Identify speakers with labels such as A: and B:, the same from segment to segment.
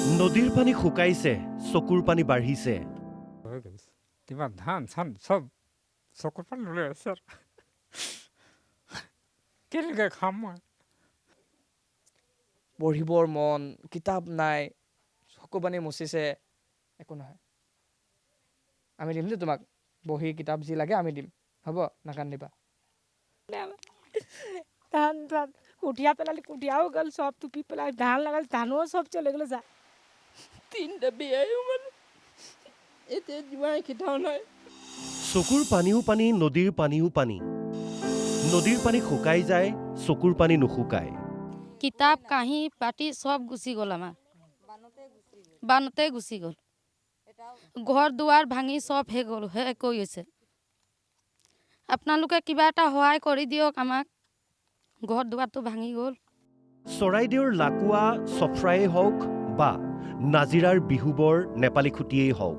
A: নদীৰ পানী শুকাইছে, চকুৰ পানী বাঢ়িছে।
B: কিবা ধান চান চব চকুৰ পানী লৈ আছে কেনেকৈ খাম মই
C: পঢ়িবৰ মন, কিতাপ নাই, চকু পানী মুচিছে, একো নহয়। আমি দিম যে তোমাক বহি কিতাপ যি লাগে আমি দিম, হ'ব? নাকান্দিবা।
D: ধান ধান কুটিয়া পেলালি কুটিয়াও গ'ল সব টুপি পেলাই ধান লাগাল ধানও সব চলে গ'ল যা তিনটা বিয়াও মানে এতিয়া যিমান কিটাও নাই
A: চকুৰ পানীও পানী, নদীৰ পানীও পানী। নদীৰ পানী শুকাই যায়, চকুৰ পানী নুশুকায়।
E: কিতাপ কাঁহী পাতি সব গুচি গ'ল আমাৰ বানতে গুচি গ'ল ঘৰ দুৱাৰ ভাঙি সব শেষ কৰি গৈছে আপোনালোকে কিবা এটা সহায় কৰি দিয়ক আমাক ঘৰ দুৱাৰটো ভাঙি গ'ল
A: চৰাইদেউৰ লাকুৱা চফ্ৰায়েই হওক বা নাজিৰাৰ বিহুবৰ নেপালী খুটিয়েই হওক,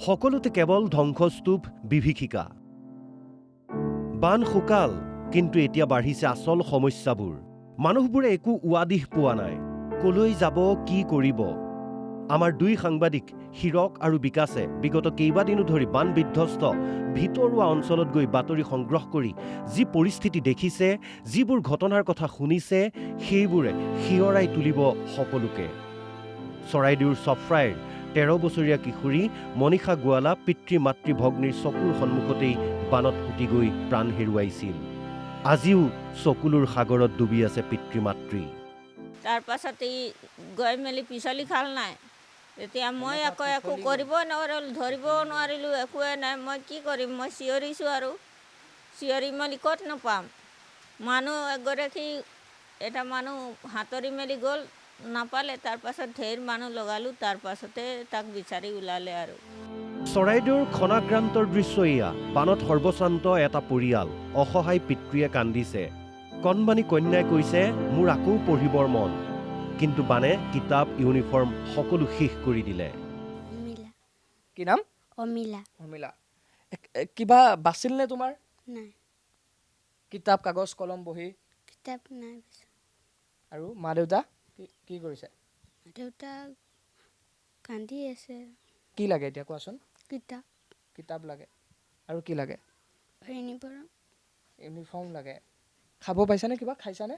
A: সকলোতে কেৱল ধ্বংসস্তূপ, বিভীষিকা। বান শুকাল, কিন্তু এতিয়া বাঢ়িছে আচল সমস্যাবোৰ। মানুহবোৰে একো উৱাদিহ পোৱা নাই। কলৈ যাব, কি কৰিব? আমাৰ দুই সাংবাদিক হীৰক আৰু বিকাশে বিগত কেইবাদিনো ধৰি বান বিধ্বস্ত ভিতৰুৱা অঞ্চলত গৈ বাতৰি সংগ্ৰহ কৰি যি পৰিস্থিতি দেখিছে, যিবোৰ ঘটনাৰ কথা শুনিছে, সেইবোৰে শিয়ৰাই তুলিব সকলোকে। চৰাইদেউৰ চফ্ৰাইৰ ১৩ বছৰীয়া কিশোৰী মনীষা গোৱালা পিতৃ মাতৃ ভগ্নীৰ চকুৰ সন্মুখতেই বানত উটি গৈ প্ৰাণ হেৰুৱাইছিল। আজিও চকুলোৰ সাগৰত ডুবি আছে পিতৃ মাতৃ।
F: তাৰ পাছত গৈ মেলি পিছলি খাল নাই। এতিয়া মই আকৌ একো কৰিব নোৱাৰিলোঁ, ধৰিবও নোৱাৰিলোঁ, একোৱে নাই। মই কি কৰিম? মই চিঞৰিছোঁ আৰু চিঞৰি মেলি ক'ত নাপাম। মানুহ এগৰাকী এটা মানুহ হাতৰি মেলি গ'ল, নাপালে। তাৰপাছত ঢেৰ মানুহ লগালোঁ, তাৰপাছতে তাক বিচাৰি ওলালে আৰু।
A: চৰাইদেউৰ খনাক্ৰান্তৰ দৃশ্য এয়া। বানত সৰ্বশ্ৰান্ত এটা পৰিয়াল, অসহায় পিতৃয়ে কান্দিছে। কণমানি কন্যাই কৈছে, মোৰ আকৌ পঢ়িবৰ মন। কিন্তু বানে কিতাপ, ইউনিফৰ্ম সকলো শেষ কৰি দিলে।
C: কি নাম?
G: অমিলা।
C: অমিলা। কিবা বাছিল নে তোমাৰ?
G: নাই।
C: কিতাপ, কাগজ, কলম, বহি?
G: কিতাপ নাই।
C: আৰু মা দেউতা কি কৰিছে?
G: দেউতা কান্দি আছে।
C: কি লাগে এতিয়া কোৱাচোন?
G: কিতাপ।
C: কিতাপ লাগে। আৰু কি লাগে?
G: ইউনিফৰ্ম।
C: ইউনিফৰ্ম লাগে। খাব পাইছানে? কিবা খাইছানে?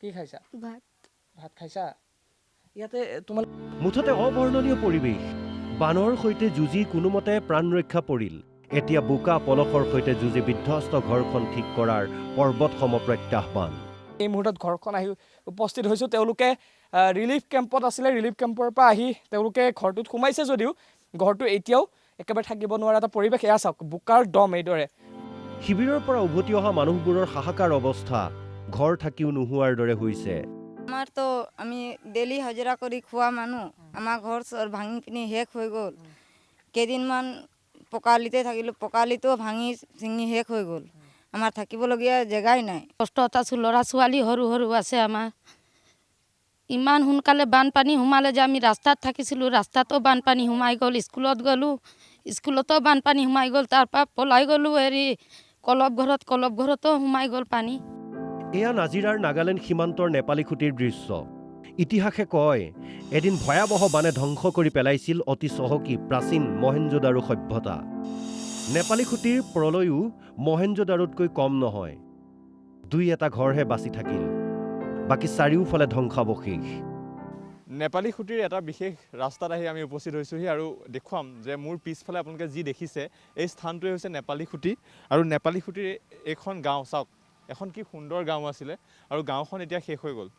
C: কি খাইছা?
G: ভাত।
C: ভাত খাইছা? ইয়াতে তোমাৰ
A: মুঠতে অবৰ্ণনীয় পৰিৱেশ। বানৰ সৈতে যুঁজি কোনোমতে প্ৰাণ ৰক্ষা পৰিল। এতিয়া বোকা পলসৰ সৈতে যুঁজি বিধ্বস্ত ঘৰখন ঠিক কৰাৰ পৰ্বত সম প্ৰত্যাহ্বান।
C: এই মুহূৰ্তত ঘৰখন আহি উপস্থিত হৈছোঁ। তেওঁলোকে ৰিলিফ কেম্পত আছিলে। ৰিলিফ কেম্পৰ পৰা আহি তেওঁলোকে ঘৰটোত সোমাইছে যদিও ঘৰটো এতিয়াও একেবাৰে থাকিব নোৱাৰা এটা পৰিৱেশ। এয়া চাওক, বোকাৰ দম এইদৰে।
A: শিবিৰৰ পৰা উভতি অহা মানুহবোৰৰ হাহাকাৰ অৱস্থা ঘৰ থাকিও নোহোৱাৰ দৰে হৈছে।
E: আমাৰ তো আমি ডেইলি হাজিৰা কৰি খোৱা মানুহ, আমাৰ ঘৰ চৰ ভাঙি পিনি শেষ হৈ গ'ল। কেইদিনমান পকালিতে থাকিলোঁ, পকালিতো ভাঙি চিঙি শেষ হৈ গ'ল। আমাৰ থাকিবলগীয়া জেগাই নাই। কষ্টত আছোঁ, ল'ৰা ছোৱালী সৰু সৰু আছে আমাৰ। ইমান সোনকালে বানপানী সোমালে যে আমি ৰাস্তাত থাকিছিলোঁ, ৰাস্তাতো বানপানী সোমাই গ'ল। স্কুলত গ'লোঁ, স্কুলতো বানপানী সোমাই গ'ল। তাৰপৰা পলাই গ'লোঁ কলপ ঘৰতো সোমাই গ'ল পানী।
A: এয়া নাজিৰাৰ নাগালেণ্ড সীমান্তৰ নেপালী খুঁটিৰ দৃশ্য। ইতিহাসে কয়, এদিন ভয়াৱহ বানে ধ্বংস কৰি পেলাইছিল অতি চহকী প্ৰাচীন মহেঞ্জোদাৰো সভ্যতা। নেপালী খুঁটিৰ প্ৰলয়ো মহেঞ্জোদাৰোতকৈ কম নহয়। দুই এটা ঘৰহে বাচি থাকিল, বাকী চাৰিওফালে ধ্বংসাৱশেষ।
H: নেপালী খুঁটিৰ এটা বিশেষ ৰাস্তাত আহি আমি উপস্থিত হৈছোঁহি আৰু দেখুৱাম যে মোৰ পিছফালে আপোনালোকে যি দেখিছে এই স্থানটোৱে হৈছে নেপালী খুঁটি। আৰু নেপালী খুঁটিৰ এইখন গাঁও চাওক, এখন কি সুন্দৰ গাঁও আছিলে আৰু গাঁওখন এতিয়া শেষ হৈ গ'ল।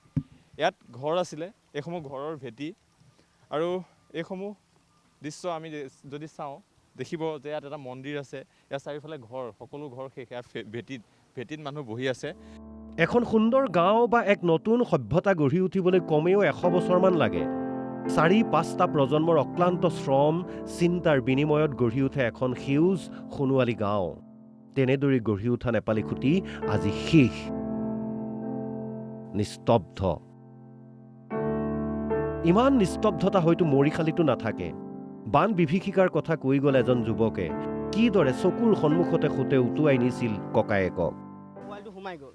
H: ইয়াত ঘৰ আছিলে, এইসমূহ ঘৰৰ ভেটি আৰু এইসমূহ দৃশ্য আমি যদি চাওঁ দেখিব যে ইয়াত এটা মন্দিৰ আছে, ইয়াত চাৰিওফালে ঘৰ, সকলো ঘৰ শেষ। ইয়াত ভেটিত মানুহ বহি আছে।
A: এখন সুন্দৰ গাঁও বা এক নতুন সভ্যতা গঢ়ি উঠিবলৈ কমেও ১০০ বছৰমান লাগে। ৪-৫টা প্ৰজন্মৰ অক্লান্ত শ্ৰম, চিন্তাৰ বিনিময়ত গঢ়ি উঠে এখন সেউজ সোণোৱালী গাঁও। তেনেদৰে গঢ়ি উঠা নেপালী খুঁটি আজি শেষ, নিস্তব্ধ। ইমান নিস্তব্ধতা হয়তো মৰিশালীতো নাথাকে। বান বিভীষিকাৰ কথা কৈ গ'ল এজন যুৱকে, কিদৰে চকুৰ সন্মুখতে সোঁতে উটুৱাই নিছিল ককায়েকক।
I: মোবাইলটো সোমাই গ'ল,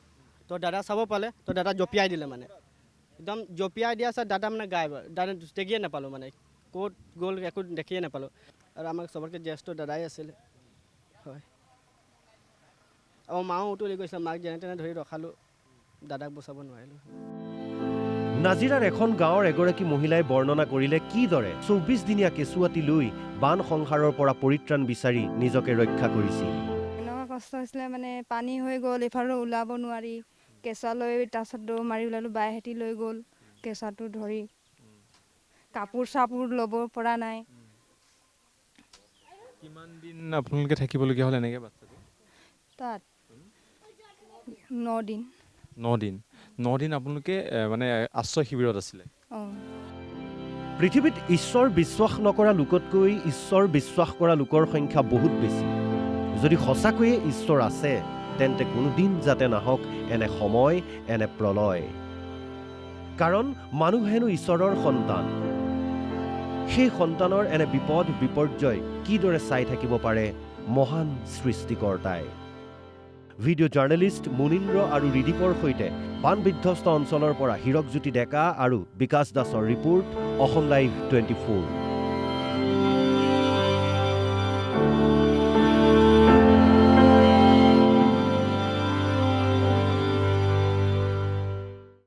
I: তোৰ দাদা চাব পালে, তোৰ দাদা জঁপিয়াই দিলে মানে একদম জঁপিয়াই দিয়া আছে দাদা মানে গায়ব দাদা দেখিয়ে নাপালোঁ মানে ক'ত গ'ল একো দেখিয়ে নাপালোঁ আৰু আমাক চবতকৈ জ্যেষ্ঠ দাদাই আছিলে হয় আৰু মাও উতলি গৈছিলে মাক যেনে তেনে ধৰি ৰখালোঁ দাদাক বচাব নোৱাৰিলোঁ
A: নাজিৰাৰ এখন গাঁৱৰ এগৰাকী মহিলাই বৰ্ণনা কৰিলে কিদৰে ২৪ দিনীয়া কেঁচুৱাটি লৈ বান সংসাৰৰ পৰা পৰিত্ৰাণ বিচাৰি নিজকে ৰক্ষা কৰিছিল
E: এনেকুৱা কষ্ট হৈছিলে মানে পানী হৈ গ'ল ইফালে ওলাব নোৱাৰি কেঁচুৱা লৈ তাৰপিছত দৌৰ মাৰি ওলালোঁ বাইহেঁতি লৈ গ'ল কেঁচুৱাটো ধৰি কাপোৰ চাপোৰ ল'ব পৰা নাই
H: কিমান দিন আপোনালোকে থাকিবলগীয়া হ'ল এনেকৈ বাচ্ছাটো
E: তাত 9 দিন
H: 9 দিন আপোনালোকে মানে আশ্ৰয় শিবিৰত আছিলে
E: অঁ
A: পৃথিৱীত ঈশ্বৰ বিশ্বাস নকৰা লোকতকৈ ঈশ্বৰ বিশ্বাস কৰা লোকৰ সংখ্যা বহুত বেছি যদি সঁচাকৈয়ে ঈশ্বৰ আছে তেন্তে কোনোদিন যাতে নাহক এনে সময় এনে প্ৰলয় কাৰণ মানুহ হেনো ঈশ্বৰৰ সন্তান সেই সন্তানৰ এনে বিপদ বিপৰ্যয় কিদৰে চাই থাকিব পাৰে মহান সৃষ্টিকৰ্তাই ভিডিঅ' জাৰ্নেলিষ্ট মুনীন্দ্ৰ আৰু ৰিদীপৰ সৈতে বান বিধ্বস্ত অঞ্চলৰ পৰা হীৰকজ্যোতি ডেকা আৰু বিকাশ দাসৰ ৰিপৰ্ট অসম লাইভ 24